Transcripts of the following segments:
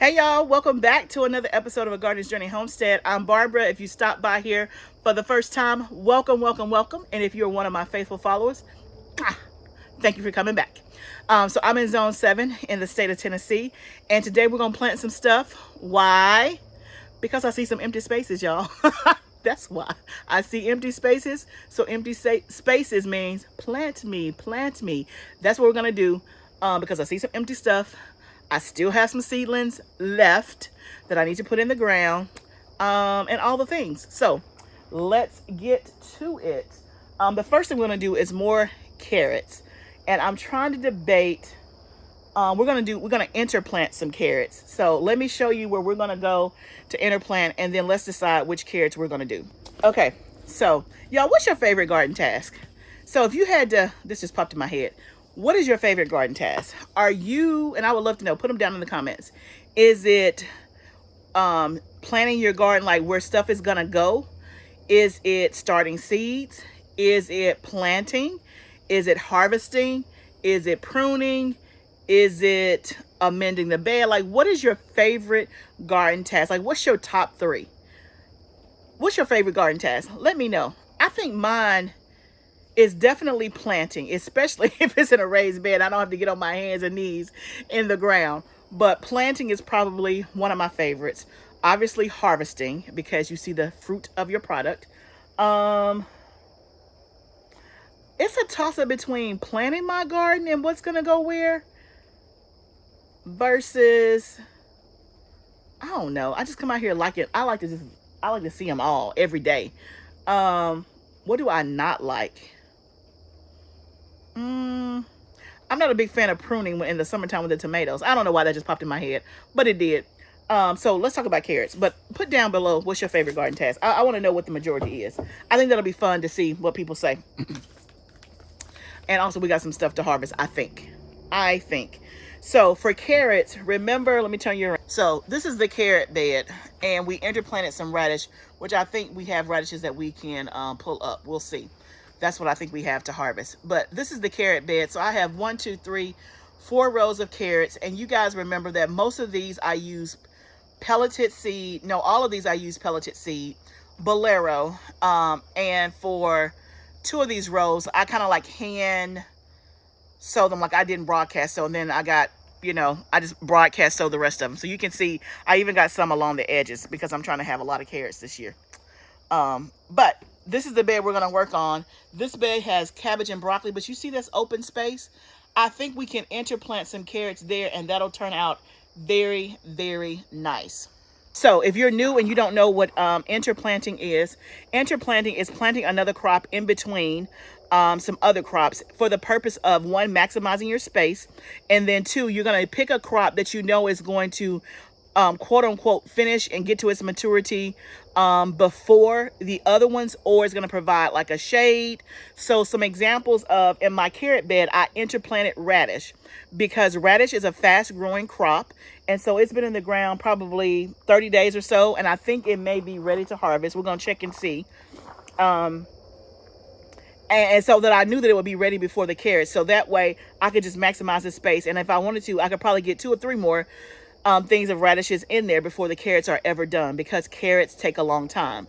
Hey y'all, welcome back to another episode of A Gardener's Journey Homestead. I'm Barbara. If you stopped by here for the first time, welcome, welcome, welcome. And if you're one of my faithful followers, thank you for coming back. So I'm in Zone 7 in the state of Tennessee, and today we're going to plant some stuff. Why? Because I see some empty spaces, y'all. That's why. I see empty spaces. So empty spaces means plant me, plant me. That's what we're going to do because I see some empty stuff. I still have some seedlings left that I need to put in the ground and all the things. So let's get to it. The first thing we're going to do is more carrots. And I'm trying to debate. We're going to interplant some carrots. So let me show you where we're going to go to interplant, and then let's decide which carrots we're going to do. Okay, so y'all, what's your favorite garden task? So if you had to, this just popped in my head. What is your favorite garden task? Are you, and I would love to know, put them down in the comments. Is it planting your garden, like where stuff is gonna go? Is it starting seeds? Is it planting? Is it harvesting? Is it pruning? Is it amending the bed? Like, what is your favorite garden task? Like, what's your top 3? What's your favorite garden task? Let me know. I think mine is definitely planting, especially if it's in a raised bed. I don't have to get on my hands and knees in the ground. But planting is probably one of my favorites. Obviously harvesting, because you see the fruit of your product. It's a toss-up between planting my garden and what's gonna go where versus, I don't know. I just come out here like it. I like to see them all every day. What do I not like? I'm not a big fan of pruning in the summertime with the tomatoes. I don't know why that just popped in my head, but it did. So let's talk about carrots. But put down below, what's your favorite garden task? I want to know what the majority is. I think that'll be fun to see what people say. And also, we got some stuff to harvest, I think. So for carrots, remember, let me turn you around. So this is the carrot bed, and we interplanted some radish, which I think we have radishes that we can pull up. We'll see. That's what I think we have to harvest. But this is the carrot bed. So I have 1, 2, 3, 4 rows of carrots. And you guys remember that most of these I use pelleted seed. No, all of these I use pelleted seed, Bolero. And for 2 of these rows, I kind of like hand sow them, like I didn't broadcast sow. And then I got, I just broadcast sow the rest of them. So you can see I even got some along the edges because I'm trying to have a lot of carrots this year. But this is the bed we're going to work on. This bed has cabbage and broccoli, but you see this open space? I think we can interplant some carrots there, and that'll turn out very, very nice. So if you're new and you don't know what interplanting is planting another crop in between some other crops for the purpose of, 1, maximizing your space, and then 2, you're going to pick a crop that you know is going to quote unquote finish and get to its maturity before the other ones, or it's going to provide like a shade. So some examples of, in my carrot bed, I interplanted radish because radish is a fast growing crop, and so it's been in the ground probably 30 days or so, and I think it may be ready to harvest. We're going to check and see. And so that I knew that it would be ready before the carrots, so that way I could just maximize the space, and if I wanted to, I could probably get 2 or 3 more things of radishes in there before the carrots are ever done, because carrots take a long time.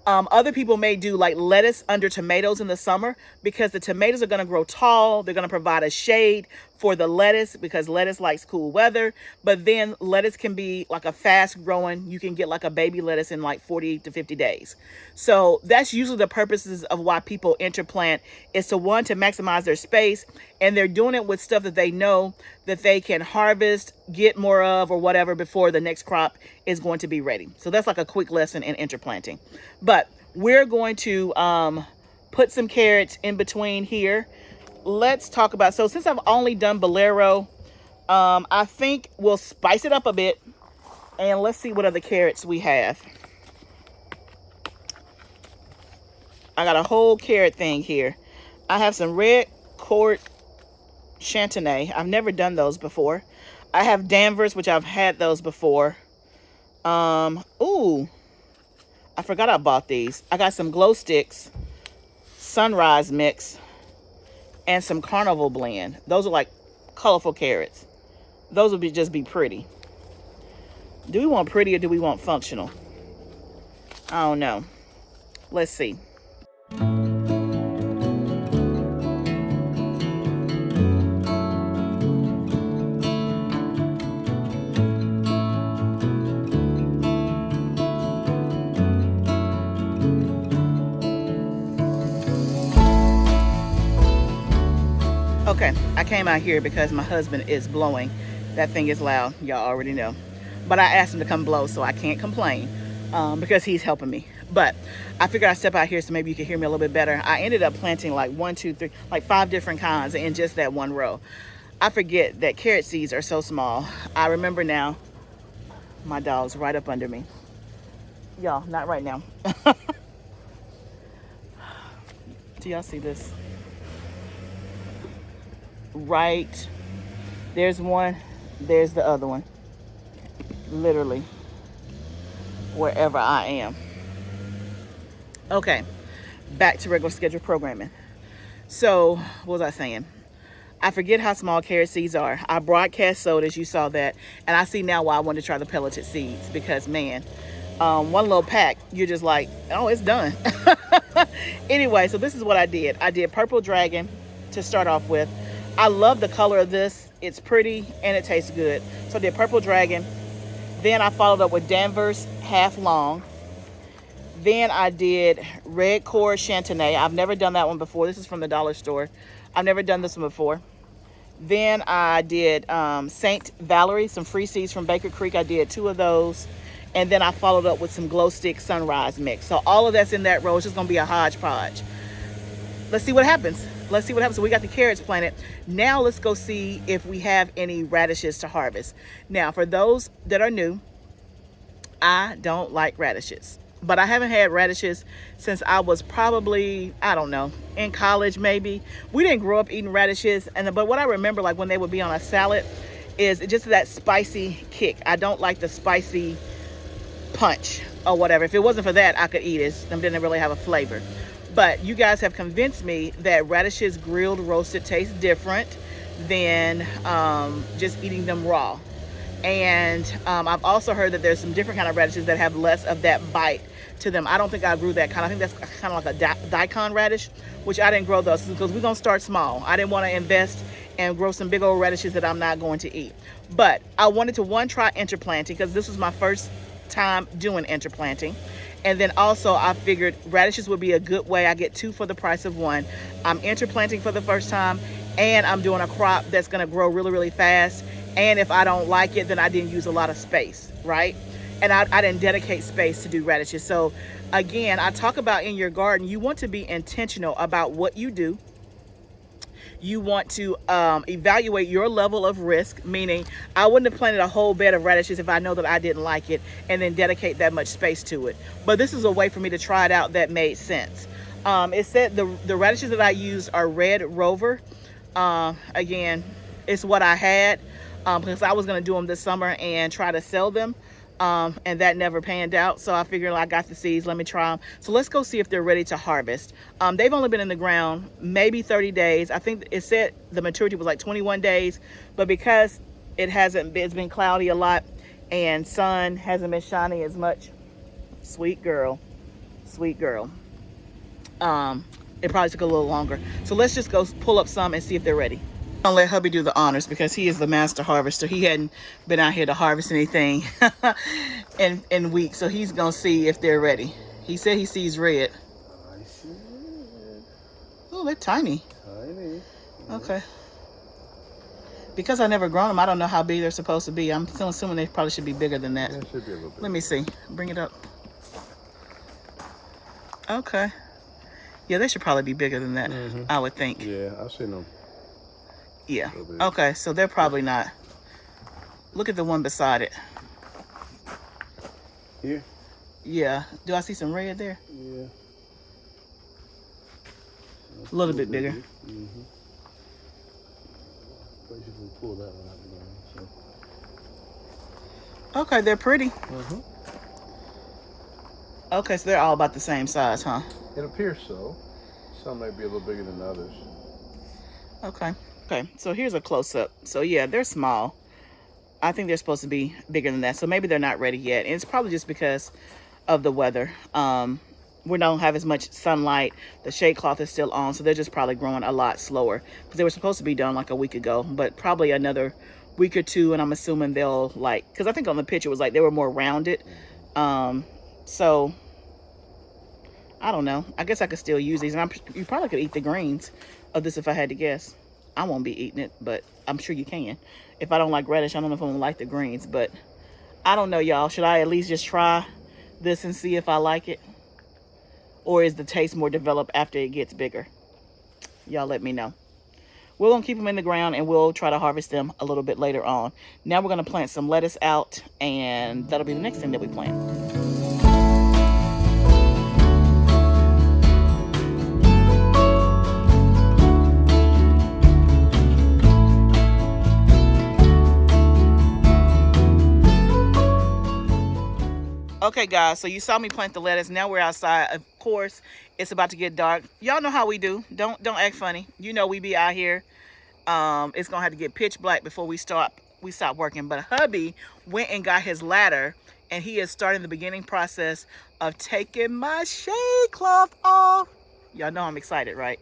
Other people may do like lettuce under tomatoes in the summer, because the tomatoes are going to grow tall. They're going to provide a shade for the lettuce, because lettuce likes cool weather. But then lettuce can be like a fast growing, you can get like a baby lettuce in like 40 to 50 days. So that's usually the purposes of why people interplant, is to, 1, to maximize their space, and they're doing it with stuff that they know that they can harvest, get more of, or whatever before the next crop is going to be ready. So that's like a quick lesson in interplanting. But we're going to put some carrots in between here. Let's talk about, so since I've only done Bolero, I think we'll spice it up a bit, and let's see what other carrots we have. I got a whole carrot thing here. I have some red court Chantenay. I've never done those before. I have Danvers, which I've had those before. Ooh, I forgot I bought these. I got some glow sticks, sunrise mix, and some carnival blend. Those are like colorful carrots. Those would just be pretty. Do we want pretty or do we want functional? I don't know. Let's see. Okay, I came out here because my husband is blowing. That thing is loud, y'all already know. But I asked him to come blow, so I can't complain because he's helping me. But I figured I'd step out here so maybe you can hear me a little bit better. I ended up planting like 1, 2, 3, like 5 different kinds in just that one row. I forget that carrot seeds are so small. I remember now. My dog's right up under me. Y'all, not right now. Do y'all see this? Right. There's one. There's the other one. Literally. Wherever I am. Okay. Back to regular scheduled programming. So, what was I saying? I forget how small carrot seeds are. I broadcast sowed, as you saw that. And I see now why I wanted to try the pelleted seeds. Because, man, one little pack, you're just like, oh, it's done. Anyway, so this is what I did. I did purple dragon to start off with. I love the color of this. It's pretty and it tastes good. So I did purple dragon. Then I followed up with Danvers half long. Then I did red core chantenay. I've never done that one before. This is from the dollar store. I've never done this one before. Then I did Saint Valerie, some free seeds from Baker Creek. I did 2 of those. And then I followed up with some glow stick sunrise mix. So all of that's in that row. It's just gonna be a hodgepodge. Let's see what happens. Let's see what happens. So we got the carrots planted. Now let's go see if we have any radishes to harvest. Now, for those that are new, I don't like radishes. But I haven't had radishes since I was probably, I don't know, in college maybe. We didn't grow up eating radishes. But what I remember, like when they would be on a salad, is just that spicy kick. I don't like the spicy punch or whatever. If it wasn't for that, I could eat it. Them didn't really have a flavor. But you guys have convinced me that radishes grilled, roasted taste different than just eating them raw. And I've also heard that there's some different kind of radishes that have less of that bite to them. I don't think I grew that kind. I think that's kind of like a daikon radish, which I didn't grow those because we're going to start small. I didn't want to invest and grow some big old radishes that I'm not going to eat. But I wanted to, try interplanting because this was my first time doing interplanting. And then also I figured radishes would be a good way. I get 2 for the price of 1. I'm interplanting for the first time and I'm doing a crop that's going to grow really, really fast. And if I don't like it, then I didn't use a lot of space, right? And I didn't dedicate space to do radishes. So again, I talk about in your garden, you want to be intentional about what you do. You want to evaluate your level of risk, meaning I wouldn't have planted a whole bed of radishes if I know that I didn't like it and then dedicate that much space to it. But this is a way for me to try it out that made sense. It said the radishes that I used are Red Rover. Again, it's what I had because I was going to do them this summer and try to sell them. And that never panned out. So I figured I got the seeds, let me try them. So let's go see if they're ready to harvest. They've only been in the ground maybe 30 days. I think it said the maturity was like 21 days, but because it's been cloudy a lot and sun hasn't been shining as much, sweet girl, it probably took a little longer. So let's just go pull up some and see if they're ready. I'm gonna let hubby do the honors because he is the master harvester. He hadn't been out here to harvest anything in weeks, so he's gonna see if they're ready. He said he sees red. I see red. Oh, they're tiny. Tiny. Okay. Because I never grown them, I don't know how big they're supposed to be. I'm still assuming they probably should be bigger than that. Yeah, it should be a little bit. Let me see. Bring it up. Okay. Yeah, they should probably be bigger than that, I would think. Yeah, I've seen them. Yeah. Okay, so they're probably not. Look at the one beside it. Here? Yeah. Do I see some red there? Yeah. A little bit bigger. Mm-hmm. Probably should pull that one out again. So. Okay, they're pretty. Okay, so they're all about the same size, huh? It appears so. Some may be a little bigger than others. Okay. Okay, so here's a close-up. So yeah, they're small. I think they're supposed to be bigger than that. So maybe they're not ready yet. And it's probably just because of the weather. We don't have as much sunlight. The shade cloth is still on, so they're just probably growing a lot slower, because they were supposed to be done like a week ago, but probably another week or two. And I'm assuming they'll, like, because I think on the picture it was like they were more rounded. So I don't know. I guess I could still use these, and you probably could eat the greens of this if I had to guess. I won't be eating it, but I'm sure you can. If I don't like radish, I don't know if I'm gonna like the greens, but I don't know, y'all. Should I at least just try this and see if I like it? Or is the taste more developed after it gets bigger? Y'all let me know. We're gonna keep them in the ground and we'll try to harvest them a little bit later on. Now we're gonna plant some lettuce out, and that'll be the next thing that we plant. Okay, guys, so you saw me plant the lettuce. Now we're outside. Of course, it's about to get dark. Y'all know how we do. Don't act funny. You know we be out here. It's gonna have to get pitch black before we stop working. But hubby went and got his ladder, and he is starting the beginning process of taking my shade cloth off. Y'all know I'm excited, right?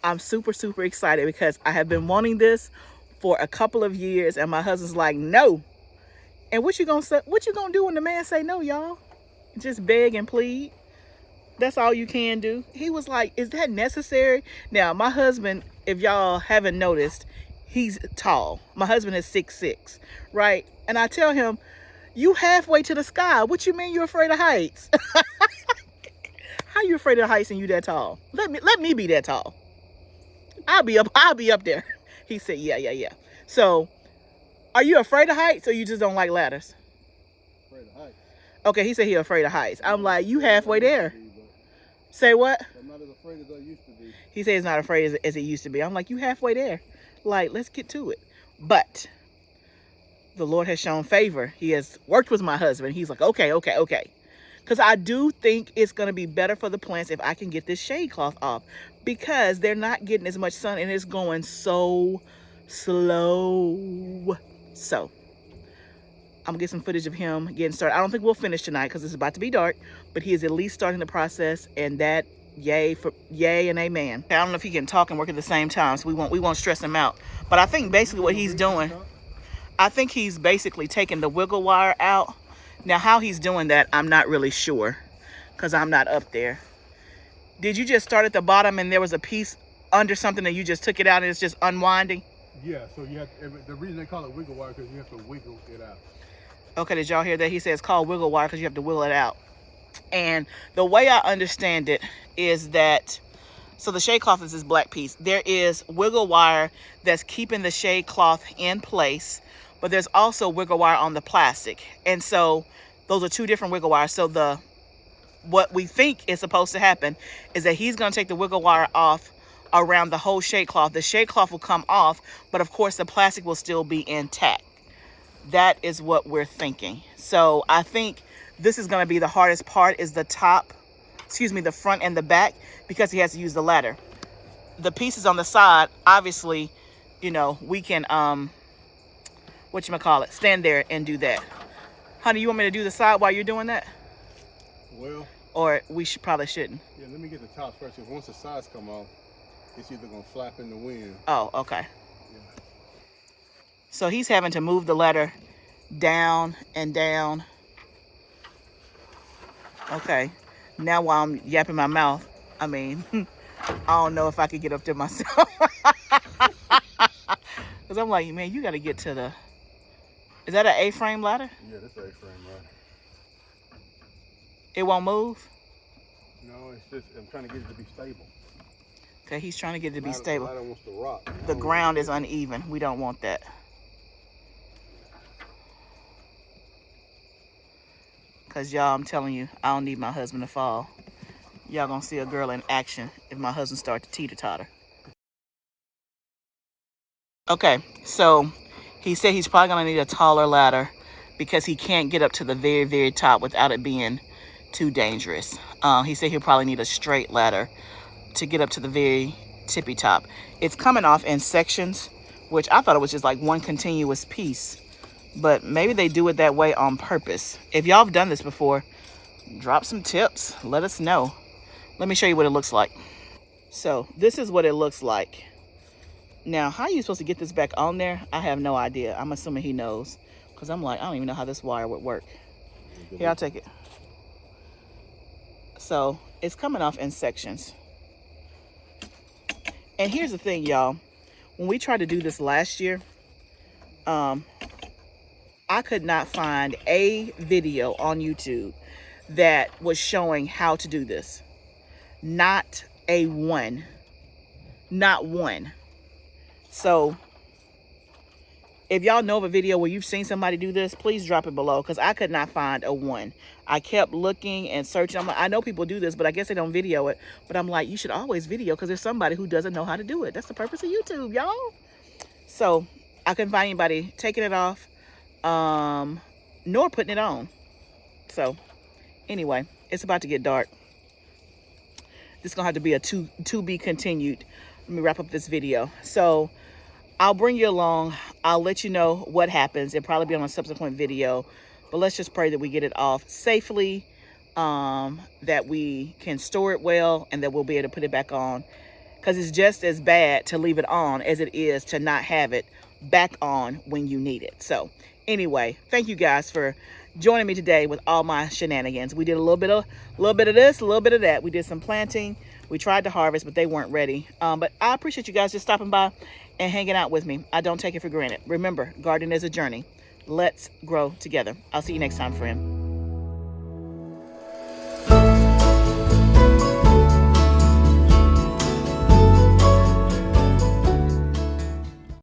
I'm super excited because I have been wanting this for a couple of years, and my husband's like, no. And what you gonna say? What you gonna do when the man say no, y'all? Just beg and plead. That's all you can do. He was like, is that necessary? Now, my husband, if y'all haven't noticed, he's tall. My husband is 6'6", right? And I tell him, you halfway to the sky. What you mean you're afraid of heights? How you afraid of heights and you that tall? Let me be that tall. I'll be up there. He said, yeah. So, are you afraid of heights, or you just don't like ladders? Afraid of heights. Okay, he said he's afraid of heights. I'm like, you halfway there. Say what? I'm not as afraid as I used to be. He said he's not afraid as it used to be. I'm like, you halfway there. Like, let's get to it. But the Lord has shown favor. He has worked with my husband. He's like, okay. Because I do think it's going to be better for the plants if I can get this shade cloth off, because they're not getting as much sun and it's going so slow. So I'm gonna get some footage of him getting started. I don't think we'll finish tonight because it's about to be dark, but he is at least starting the process, and that yay and amen. I don't know if he can talk and work at the same time, so we won't stress him out. But I think basically what he's doing, I think he's basically taking the wiggle wire out. Now how he's doing that, I'm not really sure, because I'm not up there. Did you just start at the bottom and there was a piece under something and you just took it out and it's just unwinding? Yeah, so you have the reason they call it wiggle wire because you have to wiggle it out. Okay, did y'all hear that? He says it's called wiggle wire because you have to wiggle it out. And the way I understand it is that, so the shade cloth is this black piece. There is wiggle wire that's keeping the shade cloth in place, but there's also wiggle wire on the plastic. And so those are two different wiggle wires. So what we think is supposed to happen is that he's going to take the wiggle wire off around the whole shade cloth. The shade cloth will come off, but of course the plastic will still be intact. That is what we're thinking. So I think this is going to be the hardest part, is the front and the back, because he has to use the ladder. The pieces on the side, obviously, you know, we can stand there and do that. Honey, you want me to do the side while you're doing that? Well, or we probably shouldn't. Yeah, let me get the top first, because once the sides come off, it's either gonna flap in the wind. Oh, okay. Yeah. So he's having to move the ladder down and down. Okay. Now while I'm yapping my mouth, I mean, I don't know if I could get up there myself. Because I'm like, man, you got to get to the... Is that an A-frame ladder? Yeah, that's an A-frame ladder. It won't move? No, it's just, I'm trying to get it to be stable. Okay, he's trying to get it to be stable. The ladder wants to rock. The ground is uneven. We don't want that. Because y'all, I'm telling you, I don't need my husband to fall. Y'all gonna see a girl in action if my husband starts to teeter-totter. Okay, so he said he's probably gonna need a taller ladder because he can't get up to the very, very top without it being too dangerous. He said he'll probably need a straight ladder to get up to the very tippy top. It's coming off in sections, which I thought it was just like one continuous piece, but maybe they do it that way on purpose. If y'all have done this before, drop some tips. Let us know. Let me show you what it looks like. So this is what it looks like. Now, how are you supposed to get this back on there? I have no idea. I'm assuming he knows, because I'm like, I don't even know how this wire would work. Here, I'll take it. So it's coming off in sections. And here's the thing, y'all. When we tried to do this last year, I could not find a video on YouTube that was showing how to do this. Not a one. Not one. So if y'all know of a video where you've seen somebody do this, please drop it below, because I could not find a one. I kept looking and searching. I'm like, I know people do this, but I guess they don't video it. But I'm like, you should always video, because there's somebody who doesn't know how to do it. That's the purpose of YouTube, y'all. So I couldn't find anybody taking it off, nor putting it on. So anyway, it's about to get dark. This is gonna have to be a to be continued. Let me wrap up this video. So I'll bring you along. I'll let you know what happens. It'll probably be on a subsequent video, but let's just pray that we get it off safely, that we can store it well, and that we'll be able to put it back on, because it's just as bad to leave it on as it is to not have it back on when you need it. So anyway, thank you guys for joining me today with all my shenanigans. We did a little bit of this, a little bit of that. We did some planting. We tried to harvest, but they weren't ready. But I appreciate you guys just stopping by and hanging out with me. I don't take it for granted. Remember, gardening is a journey. Let's grow together. I'll see you next time, friend.